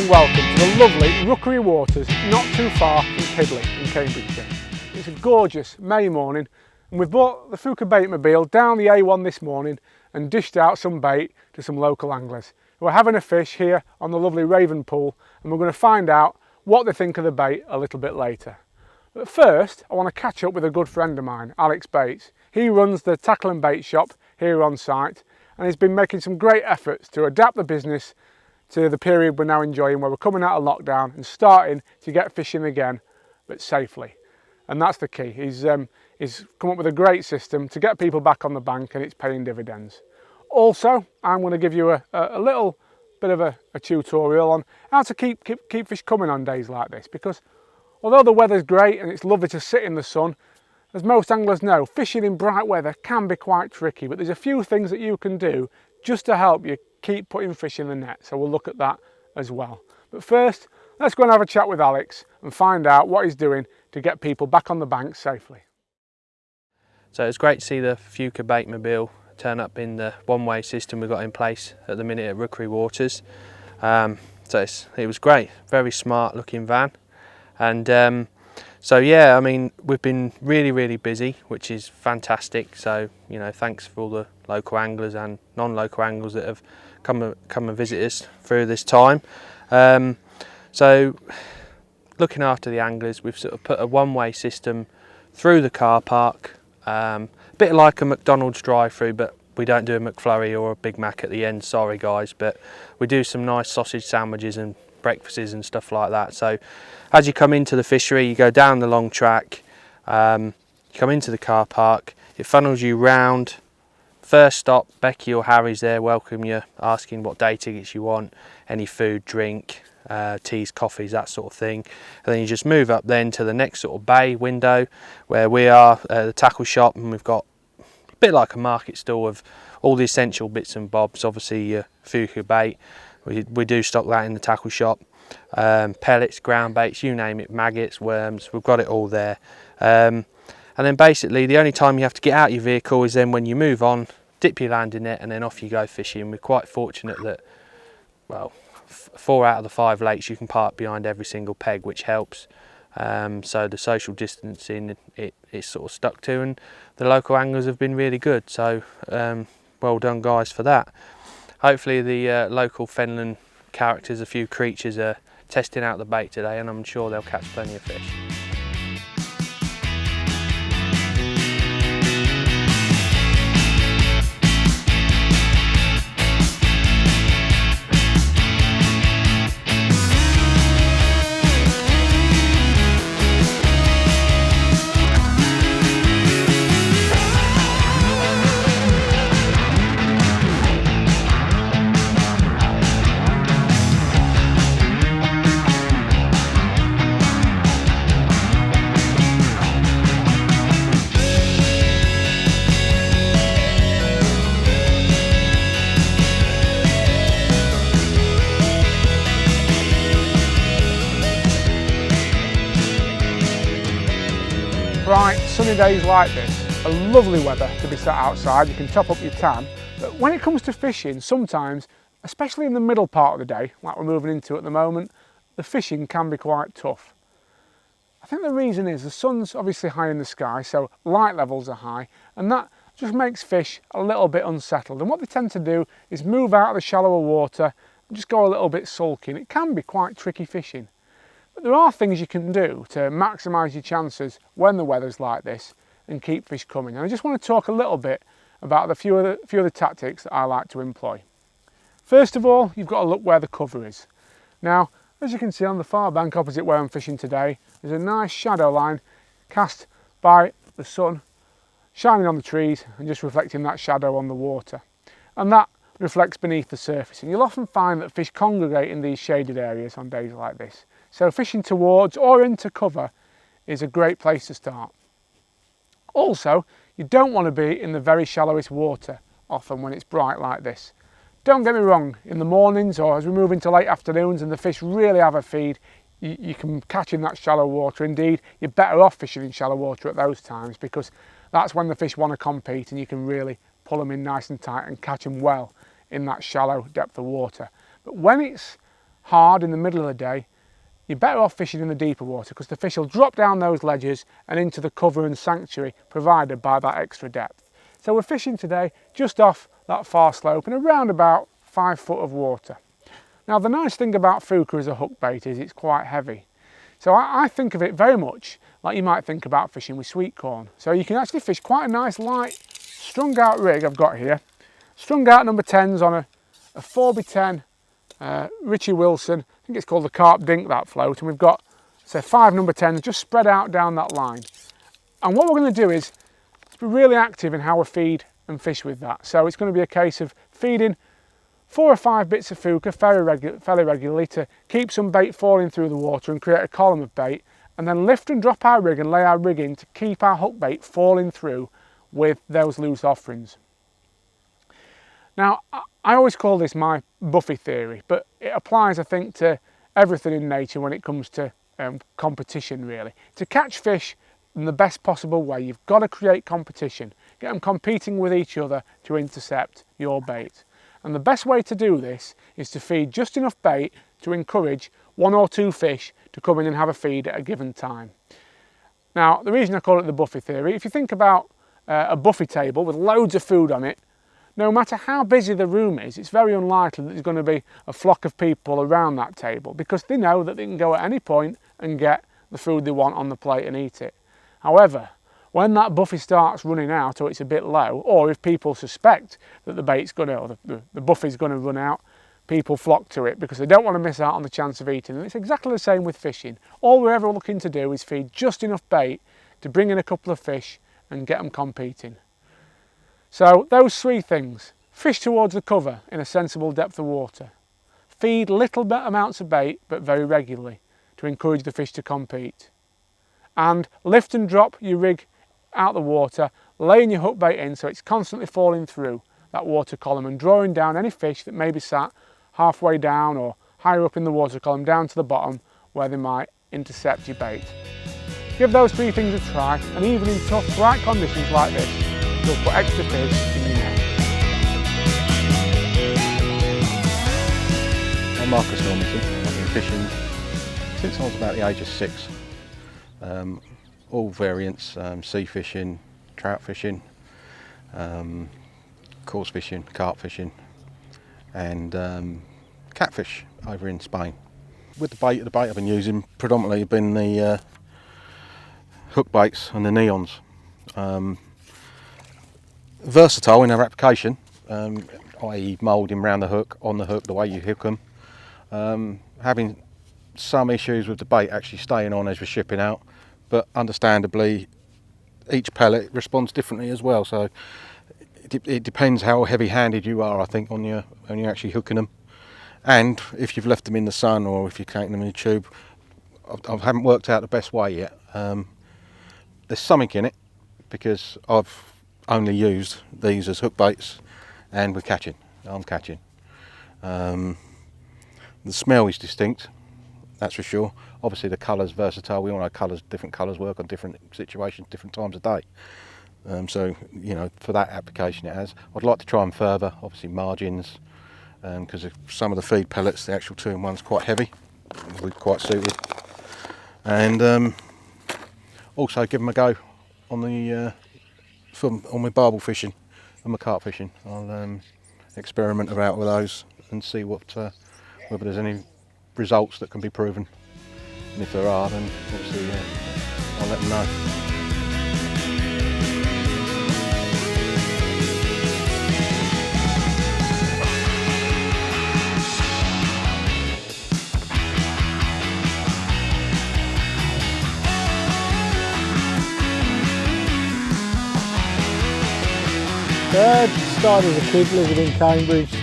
and welcome to the lovely Rookery Waters, not too far from Pidley in Cambridgeshire. It's a gorgeous May morning and we've brought the Fjuka baitmobile down the A1 this morning and dished out some bait to some local anglers who are having a fish here on the lovely Raven Pool, and we're going to find out what they think of the bait a little bit later. But first I want to catch up with a good friend of mine, Alex Bates. He runs the tackle and bait shop here on site and he's been making some great efforts to adapt the business to the period we're now enjoying, where we're coming out of lockdown and starting to get fishing again, but safely. And that's the key. He's come up with a great system to get people back on the bank, and it's paying dividends. Also, I'm going to give you a little bit of a tutorial on how to keep fish coming on days like this, because although the weather's great and it's lovely to sit in the sun, as most anglers know, fishing in bright weather can be quite tricky, but there's a few things that you can do just to help you keep putting fish in the net, so we'll look at that as well. But first, let's go and have a chat with Alex and find out what he's doing to get people back on the bank safely. So it's great to see the Fjuka baitmobile turn up in the one-way system we've got in place at the minute at Rookery Waters. It was great, very smart looking van, and so yeah, I mean, we've been really busy, which is fantastic. So, you know, thanks for all the local anglers and non-local anglers that have come and visit us through this time. So looking after the anglers, we've sort of put a one-way system through the car park, a bit like a McDonald's drive-through, but we don't do a McFlurry or a Big Mac at the end, sorry guys, but we do some nice sausage sandwiches and breakfasts and stuff like that. So as you come into the fishery, you go down the long track, you come into the car park, it funnels you round. First stop, Becky or Harry's there, welcome you, asking what day tickets you want, any food, drink, teas, coffees, that sort of thing. And then you just move up then to the next sort of bay window where we are, the tackle shop, and we've got a bit like a market stall of all the essential bits and bobs. Obviously your Fjuka bait, we do stock that in the tackle shop. Pellets, ground baits, you name it, maggots, worms, we've got it all there. And then basically the only time you have to get out your vehicle is then when you move on, dip your landing net, and then off you go fishing. We're quite fortunate that, well, 4 out of the 5 lakes you can park behind every single peg, which helps. So the social distancing it's sort of stuck to, and the local anglers have been really good. So well done guys for that. Hopefully the local Fenland characters, a few creatures, are testing out the bait today, and I'm sure they'll catch plenty of fish. Bright sunny days like this are lovely weather to be sat outside. You can top up your tan, but when it comes to fishing, sometimes, especially in the middle part of the day, like we're moving into at the moment, the fishing can be quite tough. I think the reason is the sun's obviously high in the sky, so light levels are high, and that just makes fish a little bit unsettled. And what they tend to do is move out of the shallower water and just go a little bit sulky, and it can be quite tricky fishing. But there are things you can do to maximise your chances when the weather's like this and keep fish coming. And I just want to talk a little bit about a few of the tactics that I like to employ. First of all, you've got to look where the cover is. Now, as you can see on the far bank opposite where I'm fishing today, there's a nice shadow line cast by the sun shining on the trees and just reflecting that shadow on the water. And that reflects beneath the surface. And you'll often find that fish congregate in these shaded areas on days like this. So fishing towards or into cover is a great place to start. Also, you don't want to be in the very shallowest water often when it's bright like this. Don't get me wrong, in the mornings or as we move into late afternoons and the fish really have a feed, you can catch in that shallow water. Indeed, you're better off fishing in shallow water at those times, because that's when the fish want to compete and you can really pull them in nice and tight and catch them well in that shallow depth of water. But when it's hard in the middle of the day, you're better off fishing in the deeper water because the fish will drop down those ledges and into the cover and sanctuary provided by that extra depth. So we're fishing today just off that far slope in around about 5 foot of water. Now the nice thing about Fjuka as a hook bait is it's quite heavy. So I think of it very much like you might think about fishing with sweet corn. So you can actually fish quite a nice light strung out rig I've got here. Strung out number 10s on a 4x10 Richie Wilson, I think it's called the Carp Dink, that float, and we've got, say, 5 number 10s just spread out down that line. And what we're going to do is be really active in how we feed and fish with that. So it's going to be a case of feeding 4 or 5 bits of Fjuka fairly regularly to keep some bait falling through the water and create a column of bait, and then lift and drop our rig and lay our rig in to keep our hook bait falling through with those loose offerings. Now, I always call this my Buffy theory, but it applies, I think, to everything in nature when it comes to competition, really. To catch fish in the best possible way, you've got to create competition. Get them competing with each other to intercept your bait. And the best way to do this is to feed just enough bait to encourage 1 or 2 fish to come in and have a feed at a given time. Now, the reason I call it the Buffy theory, if you think about a buffet table with loads of food on it, no matter how busy the room is, it's very unlikely that there's going to be a flock of people around that table because they know that they can go at any point and get the food they want on the plate and eat it. However, when that buffet starts running out or it's a bit low, or if people suspect that the bait's going to, or the buffet's going to run out, people flock to it because they don't want to miss out on the chance of eating. And it's exactly the same with fishing. All we're ever looking to do is feed just enough bait to bring in a couple of fish and get them competing. So those 3 things: fish towards the cover in a sensible depth of water, feed little amounts of bait but very regularly to encourage the fish to compete, and lift and drop your rig out the water, laying your hook bait in so it's constantly falling through that water column and drawing down any fish that may be sat halfway down or higher up in the water column down to the bottom where they might intercept your bait. Give those 3 things a try, and even in tough, bright conditions like this, you'll put extra fish in your net. I'm Marcus Normanton. I've been fishing since I was about the age of 6. All variants: sea fishing, trout fishing, coarse fishing, carp fishing, and catfish over in Spain. With the bait I've been using predominantly have been the hook baits and the neons. Versatile in their application, i.e. moulding around the hook, on the hook, the way you hook them. Having some issues with the bait actually staying on as we're shipping out, but understandably each pellet responds differently as well, so it depends how heavy-handed you are, I think, when you're actually hooking them, and if you've left them in the sun or if you're taking them in a tube. I haven't worked out the best way yet. There's something in it because I've only used these as hook baits and I'm catching. The smell is distinct, that's for sure. Obviously the colour's versatile. We all know different colours work on different situations, different times of day. So, you know, for that application it has. I'd like to try them further, obviously margins, because some of the feed pellets, the actual 2-in-1's quite heavy, we're quite suited. And also give them a go on on my barbel fishing and my carp fishing. I'll experiment about with those and see whether there's any results that can be proven. And if there are, then obviously I'll let them know. Started as a kid living in Cambridge,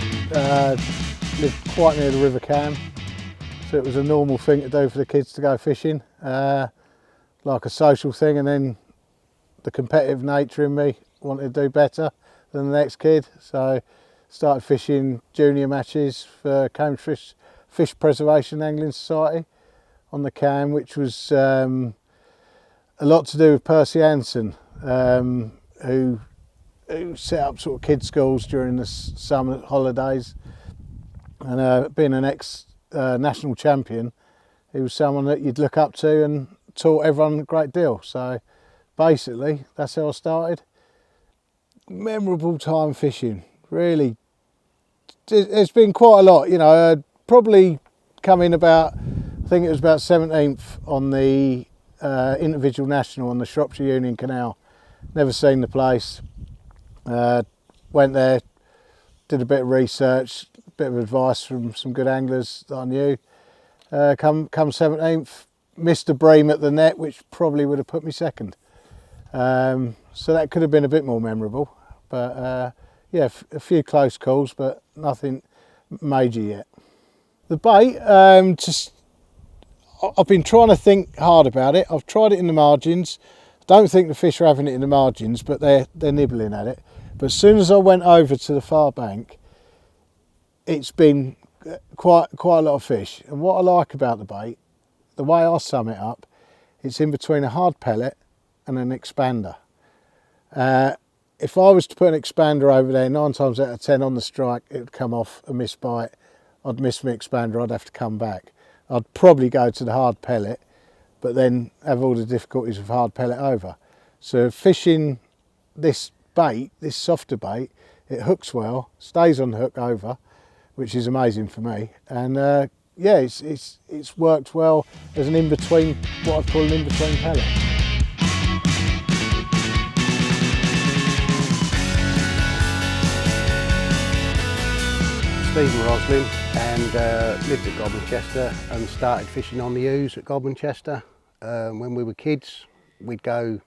lived quite near the River Cam, so it was a normal thing to do for the kids to go fishing, like a social thing, and then the competitive nature in me wanted to do better than the next kid, so started fishing junior matches for Cambridgeshire Fish Preservation Angling Society on the Cam, which was a lot to do with Percy Anson, who set up sort of kids schools during the summer holidays, and being an national champion, he was someone that you'd look up to and taught everyone a great deal. So basically, that's how I started. Memorable time fishing, really. It's been quite a lot, you know. Probably coming about, I think it was about 17th on the individual national on the Shropshire Union Canal. Never seen the place. Went there, did a bit of research, a bit of advice from some good anglers that I knew. Come 17th, missed a bream at the net, which probably would have put me second. So that could have been a bit more memorable. But yeah, a few close calls, but nothing major yet. The bait, I've been trying to think hard about it. I've tried it in the margins. Don't think the fish are having it in the margins, but they're nibbling at it. But as soon as I went over to the far bank, it's been quite a lot of fish. And what I like about the bait, the way I sum it up, it's in between a hard pellet and an expander. If I was to put an expander over there, 9 times out of 10 on the strike, it would come off a missed bite. I'd miss my expander, I'd have to come back. I'd probably go to the hard pellet, but then have all the difficulties of hard pellet over. So fishing this bait, this softer bait, it hooks well, stays on the hook over, which is amazing for me. And yeah, it's worked well as an in-between, what I'd call an in-between pellet. Stephen Roslin, and lived at Cambridgeshire and started fishing on the Ouse at Cambridgeshire. When we were kids, we'd go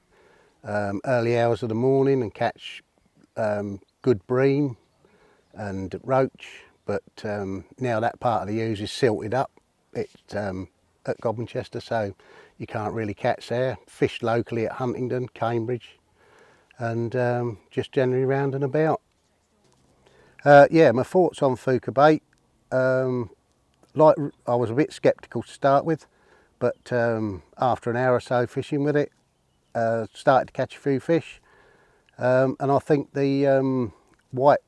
early hours of the morning and catch good bream and roach, but now that part of the Ouse is silted up. It's at Cambridgeshire, so you can't really catch there. Fished locally at Huntingdon, Cambridge, and just generally round and about. Yeah, my thoughts on Fjuka bait. Like, I was a bit sceptical to start with, but after an hour or so fishing with it, started to catch a few fish. And I think the white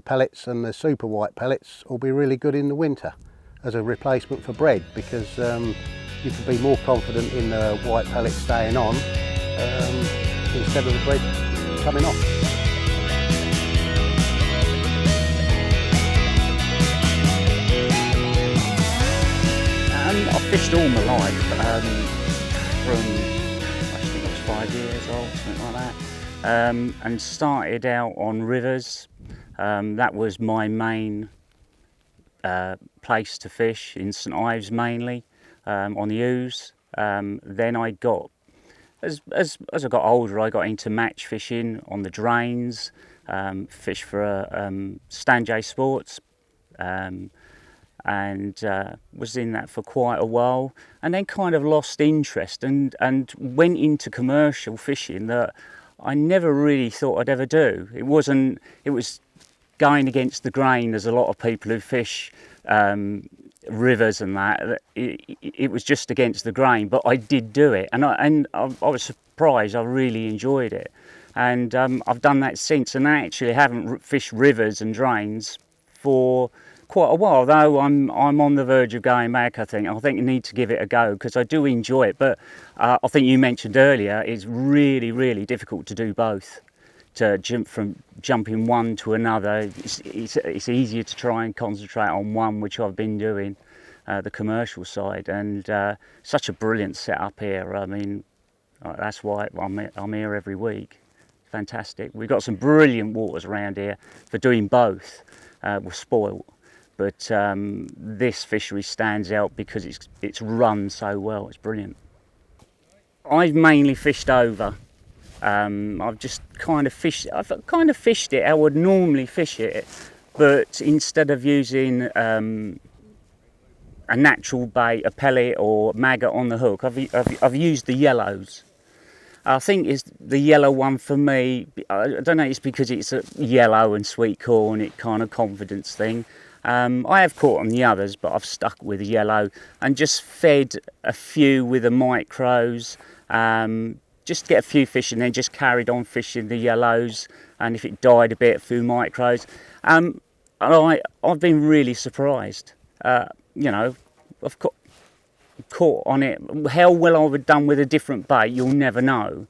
pellets and the super white pellets will be really good in the winter as a replacement for bread, because you can be more confident in the white pellets staying on instead of the bread coming off. I've fished all my life, from I think I was 5 years old, something like that, and started out on rivers. That was my main place to fish, in St Ives mainly, on the Ouse. Then I got, as I got older, I got into match fishing on the drains, fished for Stanjay Sports, and was in that for quite a while, and then kind of lost interest and went into commercial fishing that I never really thought I'd ever do. It was going against the grain, as a lot of people who fish rivers and that. It was just against the grain, but I did do it, and I was surprised. I really enjoyed it, and I've done that since, and I actually haven't fished rivers and drains for quite a while, though I'm on the verge of going back. I think I need to give it a go, because I do enjoy it, but I think you mentioned earlier, it's really difficult to do both, to jump from jumping one to another. It's easier to try and concentrate on one, which I've been doing, the commercial side, and such a brilliant setup here. I mean, that's why I'm here every week. Fantastic. We've got some brilliant waters around here for doing both. We're spoiled. But this fishery stands out because it's run so well. It's brilliant. I've mainly fished over. I've just kind of fished it how I would normally fish it, but instead of using a natural bait, a pellet or maggot on the hook, I've used the yellows. I think it's the yellow one for me. I don't know, it's because it's a yellow and sweet corn, it kind of confidence thing. I have caught on the others, but I've stuck with the yellow and just fed a few with the micros, just to get a few fish, and then just carried on fishing the yellows, and if it died a bit, a few micros. And I've been really surprised. you know, I've caught on it. How well I would have done with a different bait, you'll never know.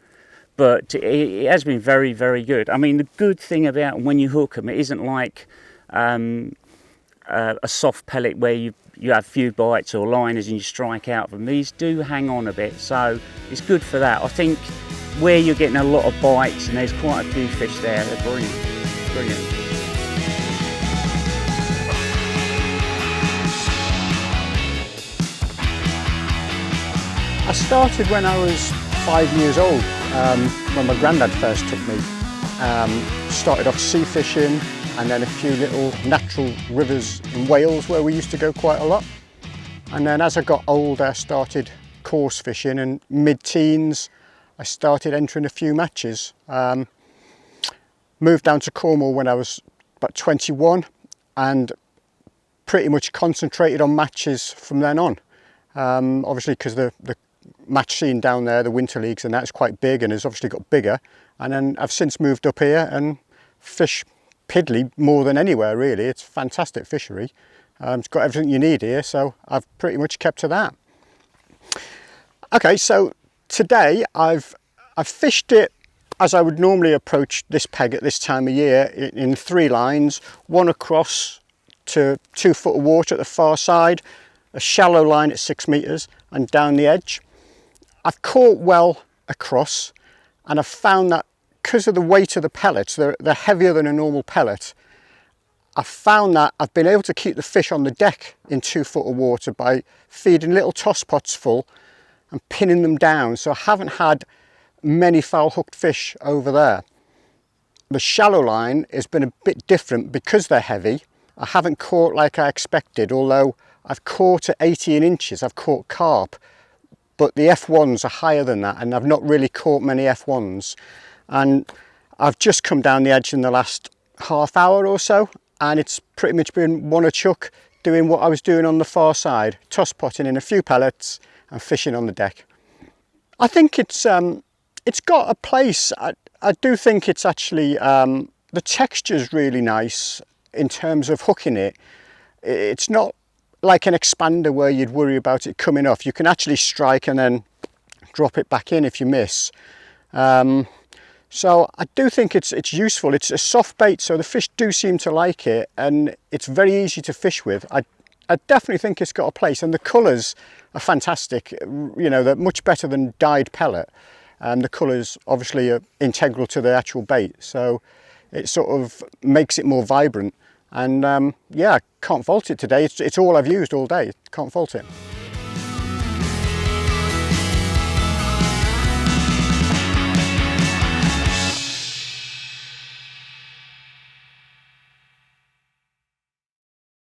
But it has been very, very good. I mean, the good thing about when you hook them, it isn't like a soft pellet where you have a few bites or liners and you strike out of them. These do hang on a bit, so it's good for that. I think where you're getting a lot of bites and there's quite a few fish there, they're brilliant, brilliant. I started when I was 5 years old, when my granddad first took me. Started off sea fishing and then a few little natural rivers in Wales where we used to go quite a lot. And then as I got older, I started coarse fishing, and mid-teens I started entering a few matches. Moved down to Cornwall when I was about 21 and pretty much concentrated on matches from then on. Obviously because the match scene down there, the winter leagues and that's quite big and has obviously got bigger. And then I've since moved up here and fish piddly more than anywhere really. It's a fantastic fishery. It's got everything you need here, so I've pretty much kept to that. Okay, so today I've fished it as I would normally approach this peg at this time of year in 3 lines, one across to 2 foot of water at the far side, a shallow line at 6 meters and down the edge. I've caught well across, and I've found that because of the weight of the pellets, they're heavier than a normal pellet. I've found that I've been able to keep the fish on the deck in 2 foot of water by feeding little toss pots full and pinning them down, so I haven't had many foul hooked fish over there. The shallow line has been a bit different because they're heavy. I haven't caught like I expected, although I've caught at 18 inches, I've caught carp, but the F1s are higher than that and I've not really caught many F1s. And I've just come down the edge in the last half hour or so, and it's pretty much been one a chuck doing what I was doing on the far side, toss potting in a few pellets and fishing on the deck. I think it's got a place. I do think it's actually, the texture's really nice in terms of hooking it. It's not like an expander where you'd worry about it coming off. You can actually strike and then drop it back in if you miss. So I do think it's useful. It's a soft bait, so the fish do seem to like it, and it's very easy to fish with. I definitely think it's got a place, and the colours are fantastic. You know, they're much better than dyed pellet. The colours obviously are integral to the actual bait, so it sort of makes it more vibrant. And yeah, can't fault it today. It's all I've used all day. Can't fault it.